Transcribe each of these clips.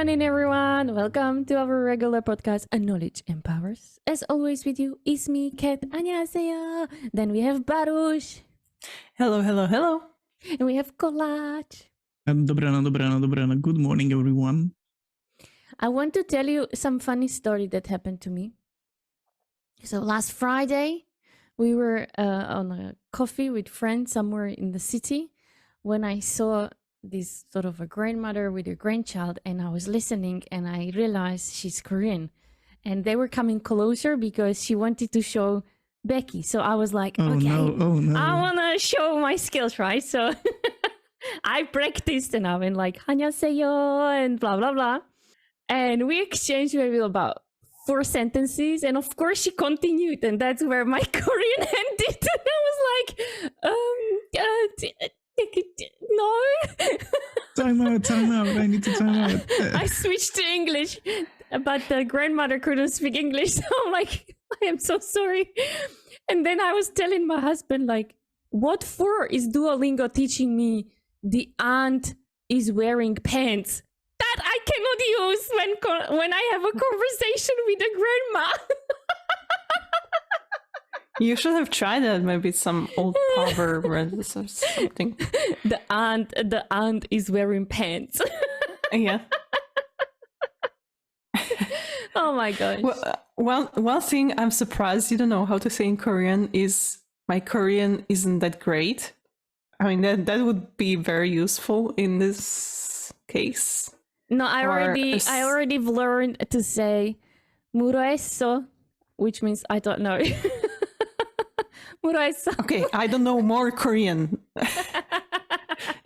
morning, everyone. Welcome to our regular podcast, A Knowledge Empowers. As always, with you is me, Kat. 안녕하세요. Then we have Baruch. Hello. And we have Kolach. Dobrana. Good morning, everyone. I want to tell you some funny story that happened to me. So last Friday, we were on a coffee with friends somewhere in the city when I saw this sort of a grandmother with a grandchild, and I was listening and I realized she's Korean. And they were coming closer because she wanted to show Becky. So I was like, Oh okay, no. I want to show my skills, right? So I practiced and I went like, 안녕하세요 and blah, blah, blah. And we exchanged maybe about 4 sentences. And of course she continued. And that's where my Korean ended. And I was like, no. Time out. I need to time out. I switched to English, but the grandmother couldn't speak English. So I'm like, I am so sorry. And then I was telling my husband, like, what for is Duolingo teaching me the aunt is wearing pants? That I cannot use when I have a conversation with a grandma. You should have tried that. Maybe some old proverb or something. The aunt is wearing pants. Yeah. Oh my gosh. Well, one thing I'm surprised you don't know how to say in Korean is my Korean isn't that great. I mean that would be very useful in this case. No, I already learned to say 모르겠어, which means I don't know. 모르겠어. Okay, I don't know more Korean.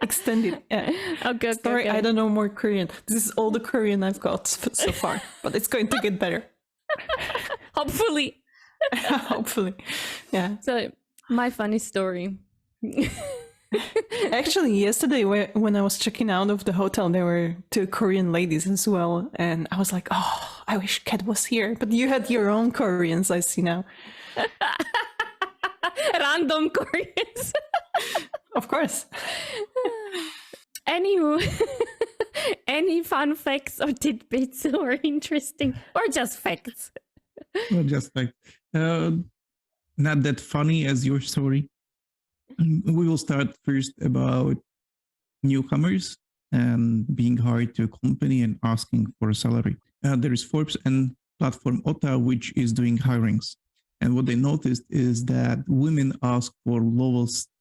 Extended. Yeah. Okay. Sorry, I don't know more Korean. This is all the Korean I've got so far, but it's going to get better. Hopefully. Hopefully. Yeah. So, my funny story. Actually, yesterday when I was checking out of the hotel, there were 2 Korean ladies as well. And I was like, oh, I wish Kat was here. But you had your own Koreans, I see now. Random Koreans. Of course. Anywho, any fun facts or tidbits or interesting or just facts? Well, just like not that funny as your story. We will start first about newcomers and being hired to a company and asking for a salary. There is Forbes and platform OTA, which is doing hirings. And what they noticed is that women ask for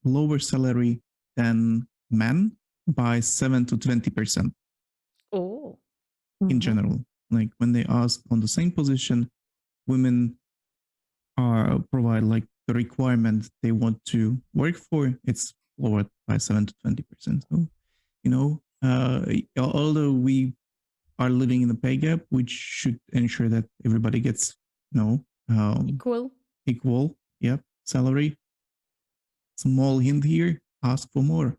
lower salary than men by 7 to 20%. Oh. In general. Like when they ask on the same position, women provide like the requirement they want to work for, it's lowered by 7 to 20%. So, although we are living in a pay gap, which should ensure that everybody gets, equal, salary. Small hint here, ask for more.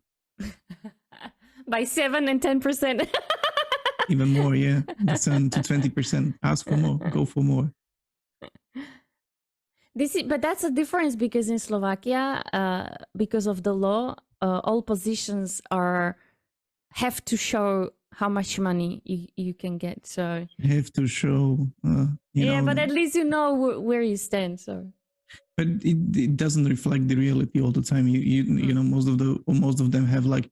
By 7 and 10%. Even more, 7 to 20%. Ask for more, go for more. But that's a difference because in Slovakia, because of the law, all positions have to show how much money you can get. So have to show, but at least you know where you stand. So, but it doesn't reflect the reality all the time. You know, most of them have like,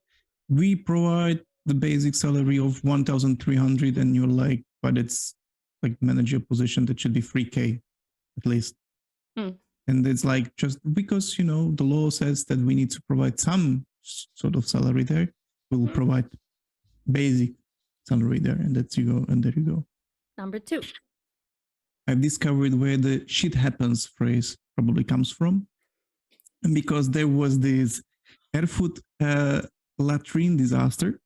we provide the basic salary of 1,300, and you're like, but it's like manager position that should be 3K at least. And it's like, just because, the law says that we need to provide some sort of salary there, we'll provide basic salary there, and there you go. Number 2. I've discovered where the shit happens phrase probably comes from. And because there was this Erfurt latrine disaster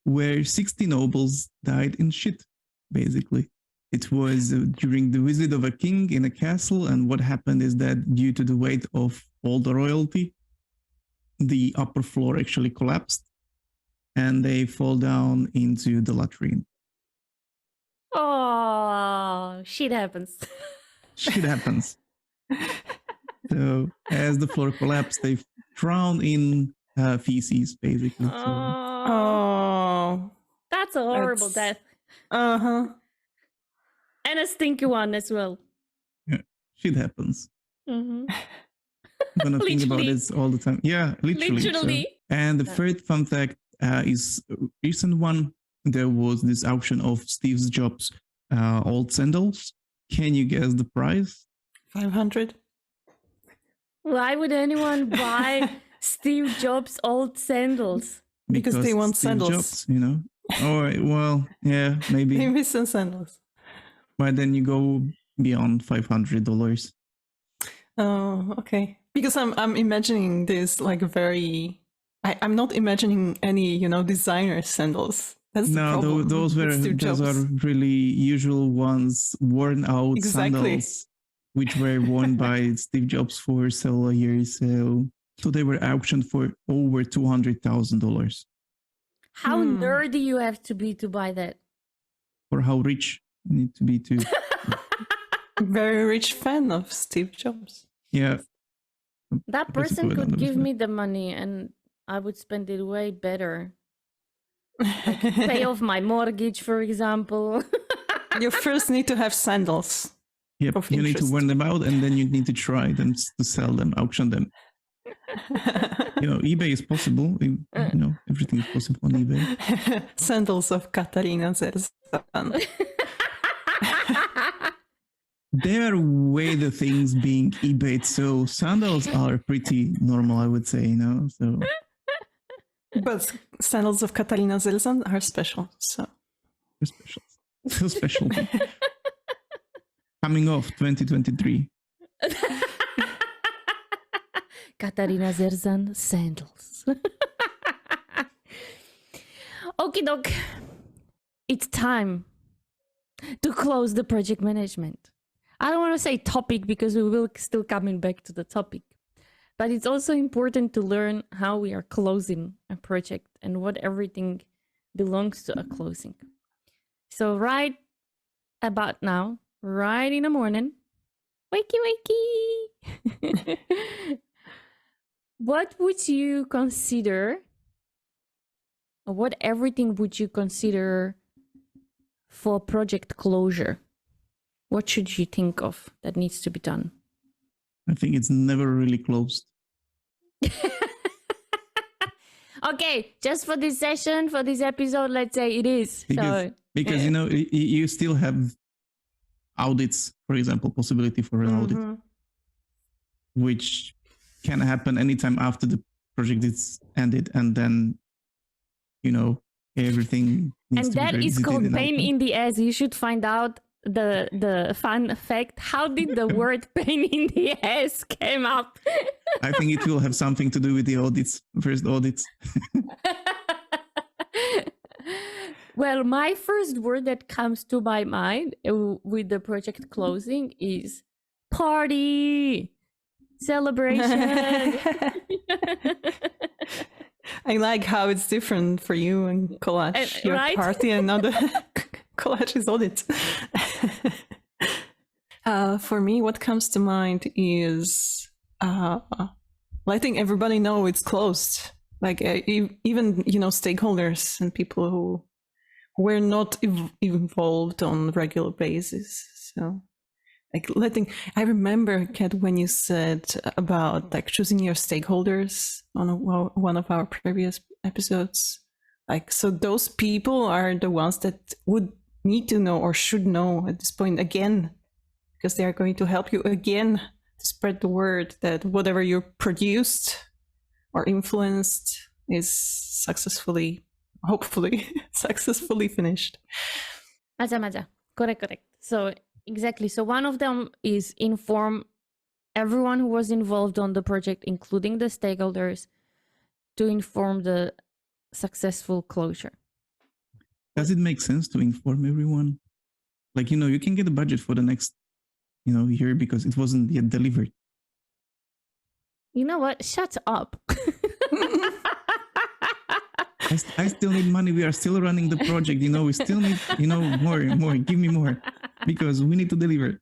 where 60 nobles died in shit, basically. It was during the visit of a king in a castle, and what happened is that due to the weight of all the royalty, the upper floor actually collapsed, and they fall down into the latrine. Oh, shit happens. Shit happens. So as the floor collapsed, they drowned in feces, basically. Oh. That's That's a horrible That's- death. Uh-huh. And a stinky one as well. Shit happens. Mm-hmm. I'm gonna think about Literally. this all the time. Yeah, literally. so- Literally. And the Yeah. third fun fact is a recent one. There was this auction of Steve Jobs' old sandals. Can you guess the price? 500. Why would anyone buy Steve Jobs' old sandals? Because they want Steve sandals. Jobs, you know. All right. Well, yeah, maybe. Maybe some sandals. But then you go beyond $500. Oh, okay. Because I'm imagining this like very. I'm not imagining any designer sandals. That's the No, problem. those with Steve are Jobs. really usual ones, worn out Exactly. sandals, which were worn by Steve Jobs for several years. So they were auctioned for over $200,000 How Hmm. nerdy you have to be to buy that. for how rich you need to be to. Very rich fan of Steve Jobs. Yeah, That I guess person I could don't give understand. me the money and I would spend it way better. Pay off my mortgage, for example. You first need to have sandals. yep. Of You need to interest. wear them out, and then you need to try them to sell them, auction them. eBay is possible. Everything is possible on eBay. Sandals of Katarina Zerzan. There are way the things being eBayed, so sandals are pretty normal, I would say. So But sandals of Katarina Zerzan are special. So they're special, so special. Coming off 2023. Katarina Zerzan sandals. Okie doke. It's time to close the project management. I don't want to say topic because we will still coming back to the topic. But it's also important to learn how we are closing a project and what everything belongs to a closing. So right about now, right in the morning, wakey wakey. What would you consider, or what everything would you consider for project closure? What should you think of that needs to be done? I think it's never really closed. Okay, just for this session, for this episode, let's say it is. Because yeah. you still have audits, for example, possibility for an audit, Mhm. which can happen anytime after the project is ended, and then everything needs And to be that is revisited called and pain opened. in the ass. You should find out the fun fact. How did the word pain in the ass came up? I think it will have something to do with the first audits. Well, my first word that comes to my mind with the project closing is party, celebration. I like how it's different for you and collage. Your right? party and not the collage is audit. For me, what comes to mind is letting everybody know it's closed. Like even stakeholders and people who were not involved on a regular basis. So like I remember, Kat, when you said about like choosing your stakeholders on one of our previous episodes. Like, so those people are the ones that would need to know or should know at this point again, because they are going to help you again to spread the word that whatever you produced or influenced is hopefully successfully finished. Maja. Correct. So exactly. So one of them is inform everyone who was involved on the project, including the stakeholders, to inform the successful closure. Does it make sense to inform everyone? Like, you can get a budget for the next, year because it wasn't yet delivered. You know what? Shut up. I still need money. We are still running the project. We still need, more. Give me more because we need to deliver.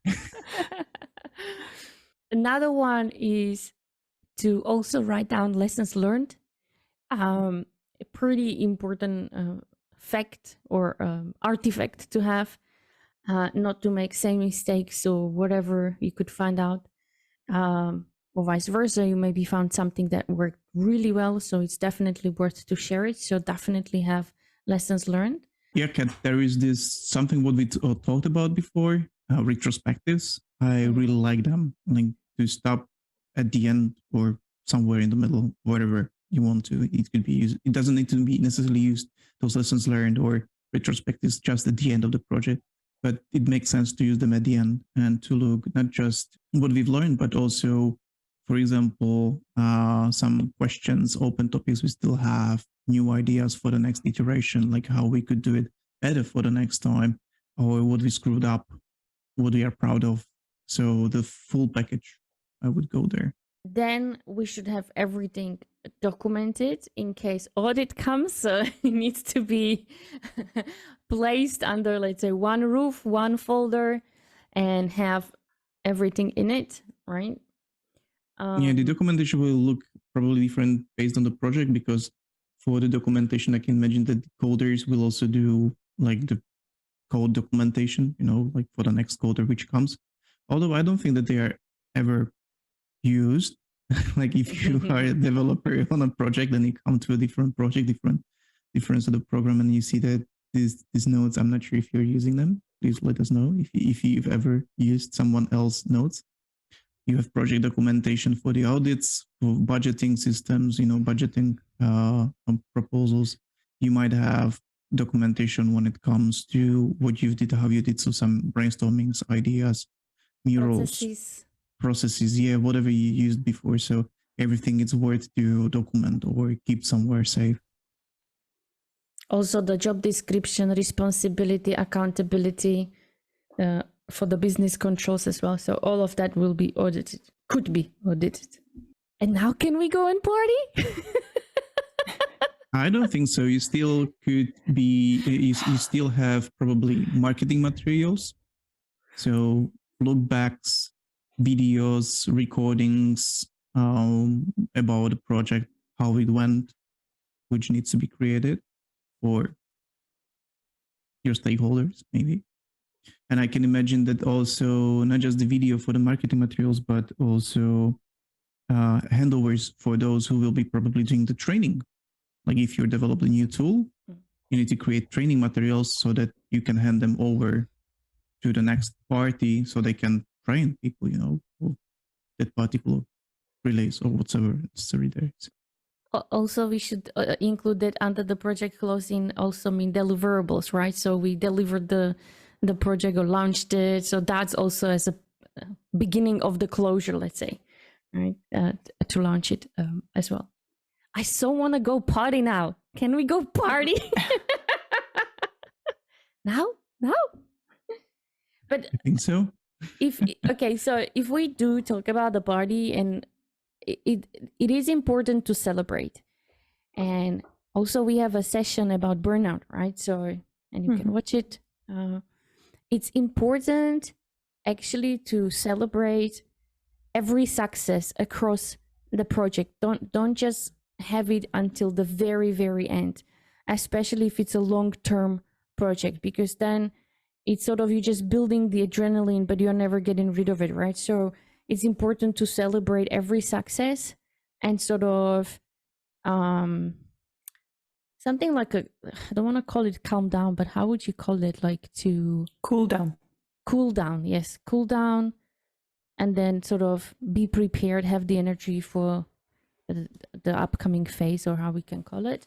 Another one is to also write down lessons learned. A pretty important fact or artifact to have, not to make same mistakes or whatever you could find out. Or vice versa, you maybe found something that worked really well, so it's definitely worth to share it. So definitely have lessons learned. Yeah, Kat, there is this something what we talked about before, retrospectives. I really like them, like to stop at the end or somewhere in the middle, whatever you want to. It could be used. It doesn't need to be necessarily used, those lessons learned or retrospectives just at the end of the project, but it makes sense to use them at the end and to look not just what we've learned, but also, for example, some questions, open topics we still have, new ideas for the next iteration, like how we could do it better for the next time, or what we screwed up, what we are proud of. So the full package, I would go there. Then we should have everything documented in case audit comes. So it needs to be placed under, let's say, one roof, one folder, and have everything in it, right? Yeah, the documentation will look probably different based on the project, because for the documentation, I can imagine that the coders will also do like the code documentation, like for the next coder which comes. Although I don't think that they are ever used. Like if you are a developer on a project, then you come to a different project, different sort of program, and you see that these notes, I'm not sure if you're using them. Please let us know if you've ever used someone else's notes. You have project documentation for the audits, for budgeting systems, budgeting proposals. You might have documentation when it comes to what you did, how you did, so some brainstormings, ideas, murals, processes, yeah, whatever you used before. So everything is worth to document or keep somewhere safe. Also, the job description, responsibility, accountability for the business controls as well. So all of that will be audited, could be audited. And now can we go and party? I don't think so. You still could be, you still have probably marketing materials. So look backs, videos, recordings about the project, how it went, which needs to be created for your stakeholders, maybe. And I can imagine that also not just the video for the marketing materials, but also handovers for those who will be probably doing the training. Like if you're developing a new tool, you need to create training materials so that you can hand them over to the next party so they can train people, of that particular relays or whatsoever necessary there is. Also, we should include that under the project closing also mean deliverables, right? So we delivered the project or launched it. So that's also as a beginning of the closure, let's say, right? To launch it as well. I so want to go party now. Can we go party? Now? But I think so. So if we do talk about the party, and it is important to celebrate, and also we have a session about burnout, right? So, and you can watch it. It's important actually to celebrate every success across the project. Don't just have it until the very, very end, especially if it's a long-term project, because then it's sort of, you're just building the adrenaline, but you're never getting rid of it, right? So it's important to celebrate every success and sort of something like I don't want to call it calm down, but how would you call it? Like to cool down. Cool down, yes, cool down, and then sort of be prepared, have the energy for the upcoming phase, or how we can call it.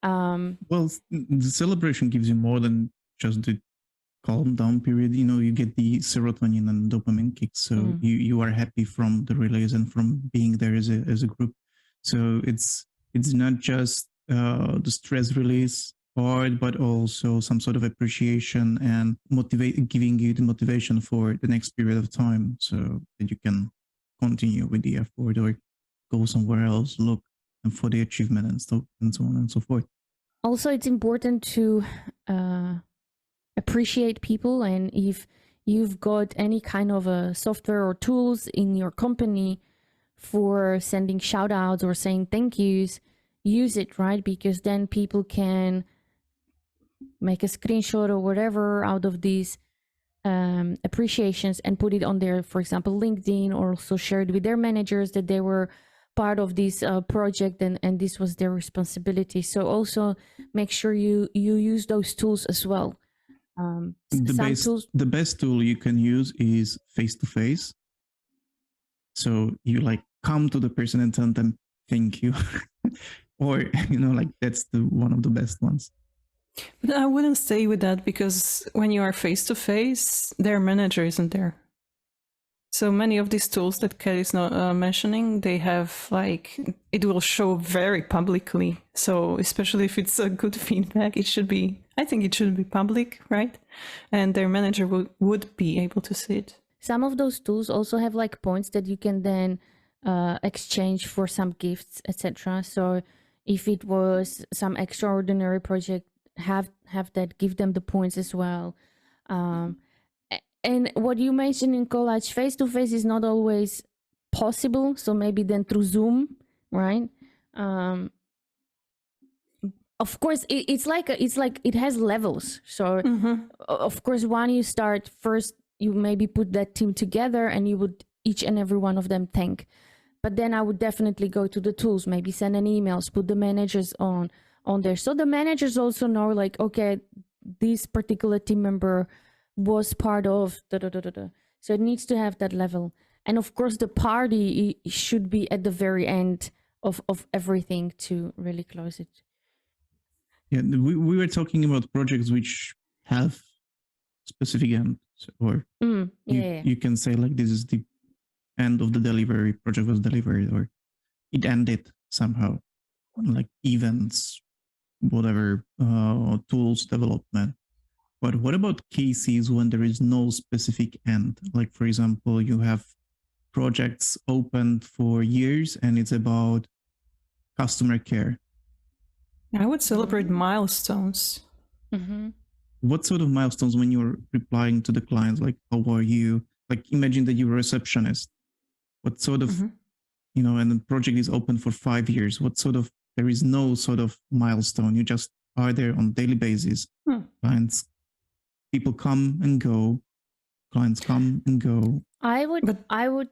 Well, the celebration gives you more than just the calm down period. You get the serotonin and dopamine kicks, so you are happy from the relays and from being there as a group. So it's not just the stress release part, but also some sort of appreciation and giving you the motivation for the next period of time, so that you can continue with the effort or go somewhere else, look and for the achievement and so on and so forth. Also, it's important to appreciate people, and if you've got any kind of a software or tools in your company for sending shout outs or saying thank yous, use it, right? Because then people can make a screenshot or whatever out of these appreciations and put it on their, for example, LinkedIn, or also share it with their managers that they were part of this project and this was their responsibility. So also make sure you use those tools as well. The best tool you can use is face-to-face. So you like come to the person and tell them thank you, or like that's one of the best ones. But I wouldn't stay with that, because when you are face to face, their manager isn't there. So many of these tools that Kelly's not mentioning, they have it will show very publicly. So especially if it's a good feedback, I think it should be public, right? And their manager would be able to see it. Some of those tools also have points that you can then exchange for some gifts, etc. So if it was some extraordinary project, have that, give them the points as well. And what you mentioned in college, face to face is not always possible. So maybe then through Zoom, right? Of course, it's like it has levels. So of course, when you start first, you maybe put that team together and you would each and every one of them thank. But then I would definitely go to the tools, maybe send an emails, put the managers on there. So the managers also know okay, this particular team member was part of So it needs to have that level. And of course, the party should be at the very end of everything to really close it. Yeah, we were talking about projects which have specific end, or you can say this is the end of the delivery, project was delivered, or it ended somehow, like events, whatever, tools development. But what about cases when there is no specific end? Like, for example, you have projects opened for years and it's about customer care. I would celebrate milestones. Mm-hmm. What sort of milestones when you're replying to the clients? Like, how are you? Like, imagine that you're a receptionist. What sort of, and the project is open for 5 years. There is no sort of milestone. You just are there on a daily basis. Clients, people come and go. Clients come and go. I would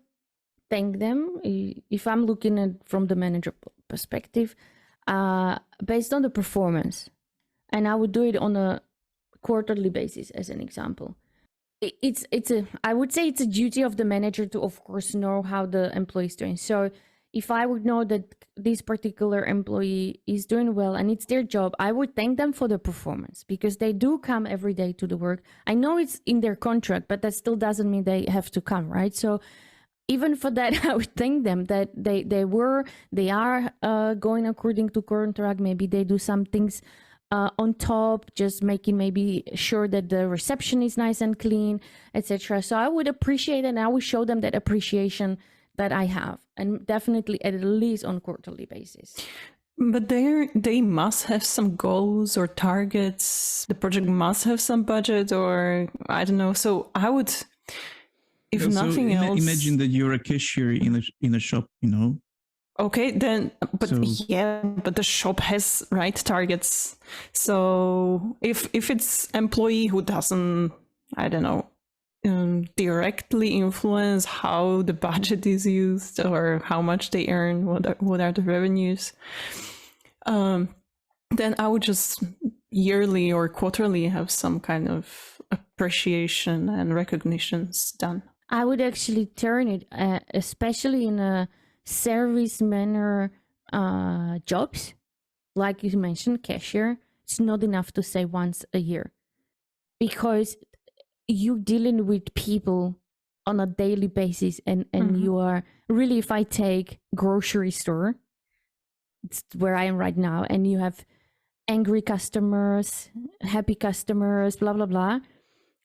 thank them if I'm looking at from the manager perspective, based on the performance, and I would do it on a quarterly basis as an example. I would say it's a duty of the manager to, of course, know how the employee is doing. So if I would know that this particular employee is doing well and it's their job, I would thank them for the performance, because they do come every day to the work. I know it's in their contract, but that still doesn't mean they have to come, right? So even for that, I would thank them that they are going according to contract. Maybe they do some things on top, just making maybe sure that the reception is nice and clean, etc. So I would appreciate it, and I would show them that appreciation that I have, and definitely at least on quarterly basis. But they must have some goals or targets. The project must have some budget, or I don't know. So I would, if nothing else, imagine that you're a cashier in a shop, Okay, then, but the shop has targets. So if it's employee who doesn't, I don't know, directly influence how the budget is used or how much they earn, what are the revenues, then I would just yearly or quarterly have some kind of appreciation and recognitions done. I would actually turn it, especially in a service manner jobs, like you mentioned, cashier. It's not enough to say once a year, because you're dealing with people on a daily basis, and you are really, if I take grocery store, it's where I am right now, and you have angry customers, happy customers, blah blah blah.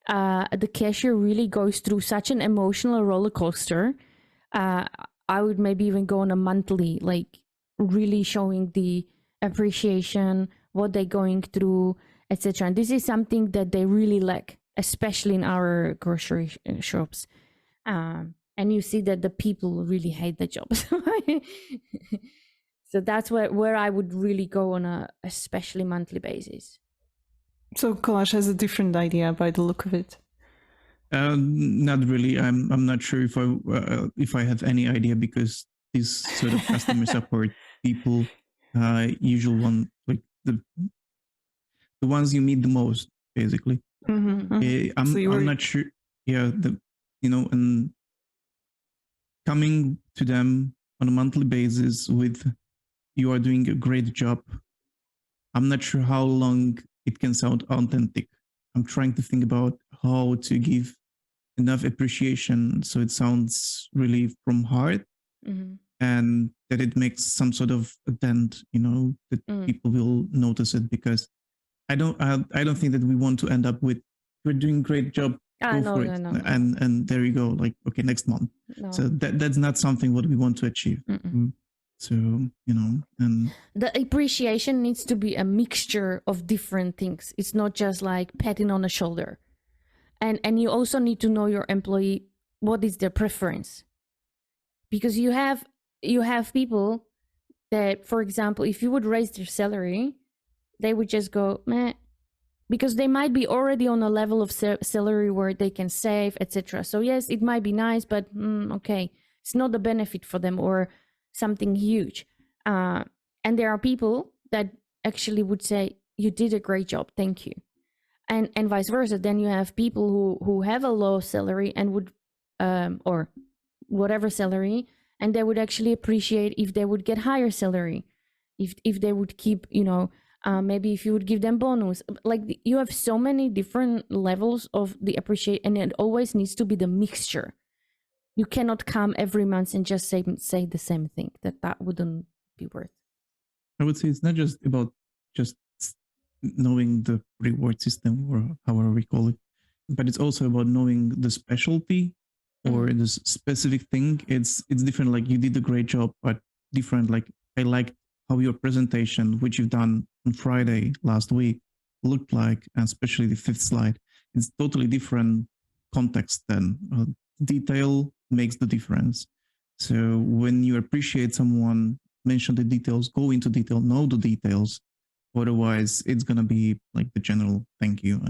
The cashier really goes through such an emotional roller coaster. I would maybe even go on a monthly, really showing the appreciation, what they're going through, etc. And this is something that they really lack, especially in our grocery shops. And you see that the people really hate the job. So that's where I would really go on a especially monthly basis. So Collage has a different idea by the look of it. Not really. I'm not sure if I have any idea, because these sort of customer support people, usual one, like the ones you meet the most, basically. I'm not sure. Yeah, and coming to them on a monthly basis with, you are doing a great job. I'm not sure how long it can sound authentic. I'm trying to think about how to give enough appreciation so it sounds really from heart, and that it makes some sort of a dent, that people will notice it. Because I don't think that we want to end up with, we're doing great job, go for it, and there you go, like, okay, next month. So that's not something what we want to achieve. So and the appreciation needs to be a mixture of different things. It's not just like patting on the shoulder. And you also need to know your employee, what is their preference. Because you have people that, for example, if you would raise their salary, they would just go, meh, because they might be already on a level of salary where they can save, etc. So yes, it might be nice, but okay, it's not a benefit for them or something huge. And there are people that actually would say, you did a great job, thank you. And vice versa. Then you have people who have a low salary and would, or whatever salary, and they would actually appreciate if they would get higher salary, if they would keep, maybe if you would give them bonus. Like, you have so many different levels of the appreciate, and it always needs to be the mixture. You cannot come every month and just say the same thing. That wouldn't be worth. I would say it's not just about just knowing the reward system, or however we call it, but it's also about knowing the specialty or the specific thing. It's different. Like, you did a great job, but different. Like, I liked how your presentation, which you've done on Friday last week, looked like, and especially the 5th slide. It's totally different context then. Detail makes the difference. So when you appreciate someone, mention the details, go into detail, know the details. Otherwise, it's going to be like the general thank you.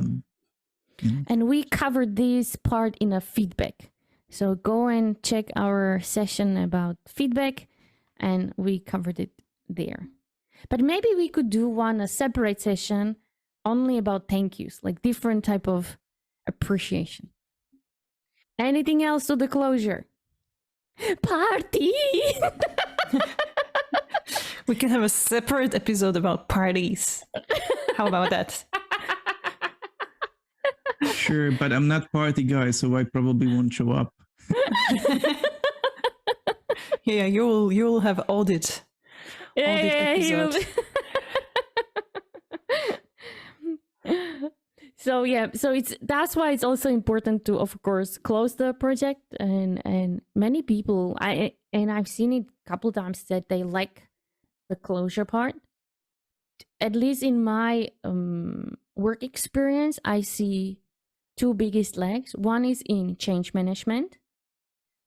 And we covered this part in a feedback. So go and check our session about feedback, and we covered it there. But maybe we could do a separate session only about thank yous, like different type of appreciation. Anything else to the closure? Party! We can have a separate episode about parties. How about that? Sure, but I'm not party guy, so I probably won't show up. Yeah, you'll have audit. Episode. So that's why it's also important to, of course, close the project. And many people, I've seen it a couple times, that they like the closure part. At least in my work experience, I see 2 biggest legs. One is in change management,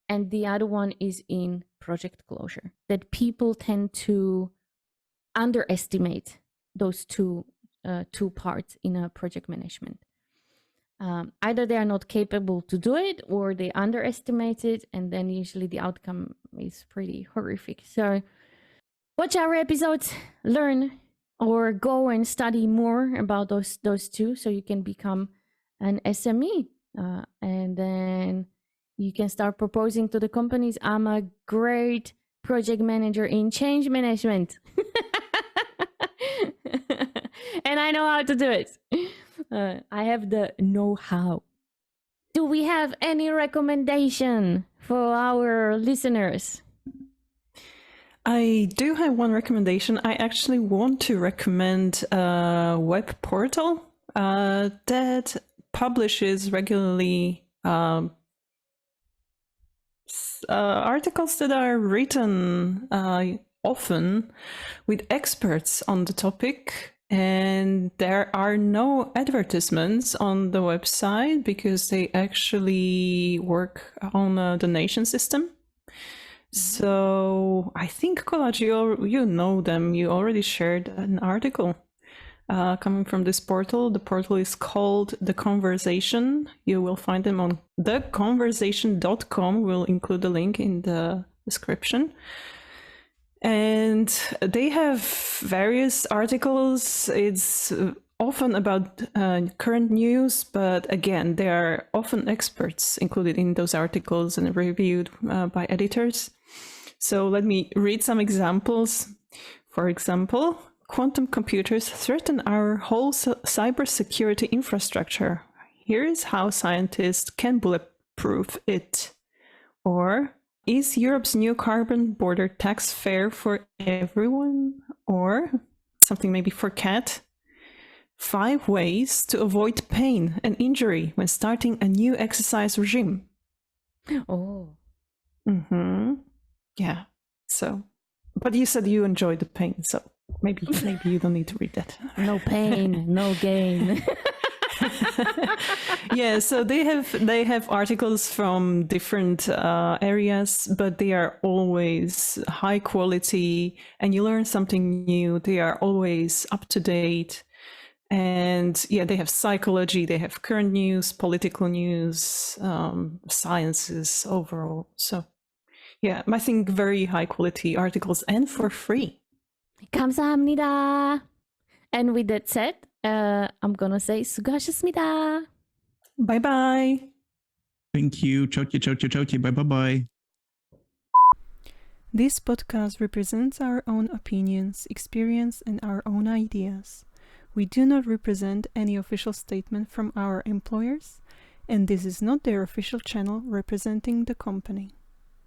and the other one is in project closure. That people tend to underestimate those two parts in a project management. Either they are not capable to do it, or they underestimate it, and then usually the outcome is pretty horrific. So watch our episodes, learn, or go and study more about those two, so you can become an SME, and then you can start proposing to the companies, I'm a great project manager in change management. And I know how to do it. I have the know-how. Do we have any recommendation for our listeners? I do have one recommendation. I actually want to recommend a web portal that publishes regularly articles that are written often with experts on the topic, and there are no advertisements on the website because they actually work on a donation system. So I think, Collage, you know them. You already shared an article coming from this portal. The portal is called The Conversation. You will find them on theconversation.com. We'll include the link in the description. And they have various articles. It's often about current news, but again, they are often experts included in those articles and reviewed by editors. So let me read some examples. For example, quantum computers threaten our whole cybersecurity infrastructure. Here is how scientists can bulletproof it. Or, is Europe's new carbon border tax fair for everyone? Or, something maybe for Kat, 5 ways to avoid pain and injury when starting a new exercise regime. Oh. Yeah. So, but you said you enjoyed the pain, so maybe you don't need to read that. No pain, no gain. Yeah, so they have articles from different areas, but they are always high quality, and you learn something new. They are always up to date. And yeah, they have psychology, they have current news, political news, sciences overall. So yeah, I think very high quality articles and for free. 감사합니다. And with that said, I'm gonna say 수고하셨습니다. Bye bye. Thank you. Chauki. Bye bye. This podcast represents our own opinions, experience, and our own ideas. We do not represent any official statement from our employers, and this is not their official channel representing the company.